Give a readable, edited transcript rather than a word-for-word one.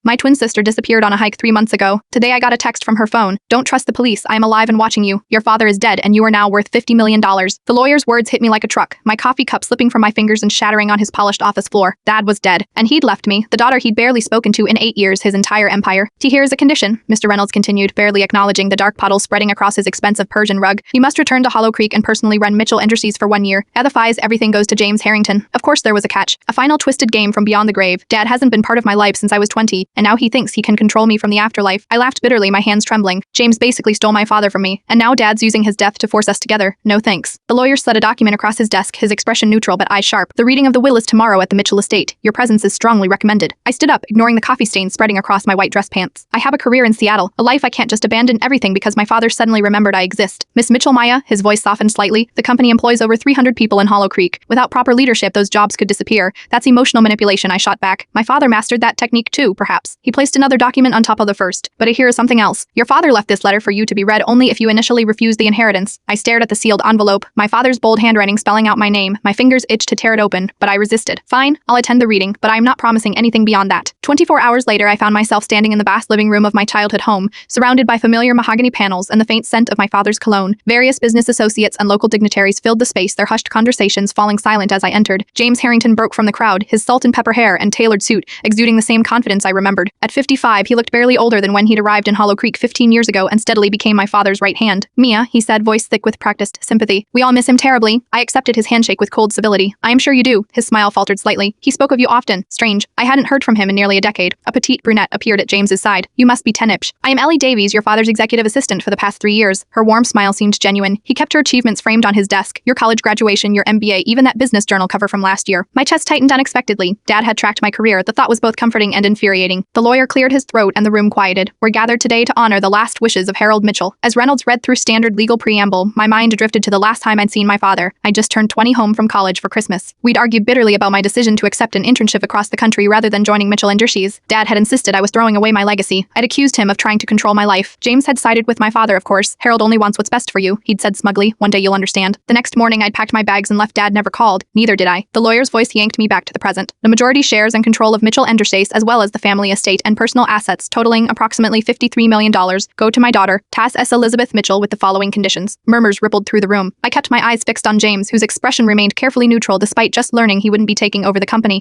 My twin sister disappeared on a hike 3 months ago. Today I got a text from her phone. Don't trust the police. I am alive and watching you. Your father is dead and you are now worth $50 million. The lawyer's words hit me like a truck, my coffee cup slipping from my fingers and shattering on his polished office floor. Dad was dead, and he'd left me, the daughter he'd barely spoken to in 8 years, his entire empire. Here is a condition, Mr. Reynolds continued, barely acknowledging the dark puddle spreading across his expensive Persian rug. You must return to Hollow Creek and personally run Mitchell Industries for 1 year. Otherwise, everything goes to James Harrington. Of course there was a catch. A final twisted game from beyond the grave. Dad hasn't been part of my life since I was 20, and now he thinks he can control me from the afterlife. I laughed bitterly, my hands trembling. James basically stole my father from me, and now Dad's using his death to force us together. No thanks. The lawyer slid a document across his desk, his expression neutral but eyes sharp. The reading of the will is tomorrow at the Mitchell estate. Your presence is strongly recommended. I stood up, ignoring the coffee stains spreading across my white dress pants. I have a career in Seattle, a life I can't just abandon everything because my father suddenly remembered I exist. Miss Mitchell, Maya, his voice softened slightly, the company employs over 300 people in Hollow Creek. Without proper leadership, those jobs could disappear. That's emotional manipulation, I shot back. My father mastered that technique too, perhaps. He placed another document on top of the first. But here is something else. Your father left this letter for you to be read only if you initially refused the inheritance. I stared at the sealed envelope, my father's bold handwriting spelling out my name. My fingers itched to tear it open, but I resisted. Fine, I'll attend the reading, but I am not promising anything beyond that. 24 hours later, I found myself standing in the vast living room of my childhood home, surrounded by familiar mahogany panels and the faint scent of my father's cologne. Various business associates and local dignitaries filled the space, their hushed conversations falling silent as I entered. James Harrington broke from the crowd, his salt and pepper hair and tailored suit exuding the same confidence I remembered. At 55, he looked barely older than when he'd arrived in Hollow Creek 15 years ago and steadily became my father's right hand. Mia, he said, voice thick with practiced sympathy. We all miss him terribly. I accepted his handshake with cold civility. I am sure you do. His smile faltered slightly. He spoke of you often. Strange. I hadn't heard from him in nearly a decade. A petite brunette appeared at James's side. You must be Tenipsh. I am Ellie Davies, your father's executive assistant for the past 3 years. Her warm smile seemed genuine. He kept her achievements framed on his desk. Your college graduation, your MBA, even that business journal cover from last year. My chest tightened unexpectedly. Dad had tracked my career. The thought was both comforting and infuriating. The lawyer cleared his throat and the room quieted. We're gathered today to honor the last wishes of Harold Mitchell. As Reynolds read through standard legal preamble, my mind drifted to the last time I'd seen my father. I just turned 20 home from college for Christmas. We'd argued bitterly about my decision to accept an internship across the country rather than joining Mitchell Industries. Dad had insisted I was throwing away my legacy. I'd accused him of trying to control my life. James had sided with my father, of course. Harold only wants what's best for you, he'd said smugly. One day you'll understand. The next morning I'd packed my bags and left. Dad never called. Neither did I. The lawyer's voice yanked me back to the present. The majority shares and control of Mitchell Industries as well as the family estate and personal assets totaling approximately $53 million go to my daughter, Tass S. Elizabeth Mitchell, with the following conditions. Murmurs rippled through the room. I kept my eyes fixed on James, whose expression remained carefully neutral despite just learning he wouldn't be taking over the company.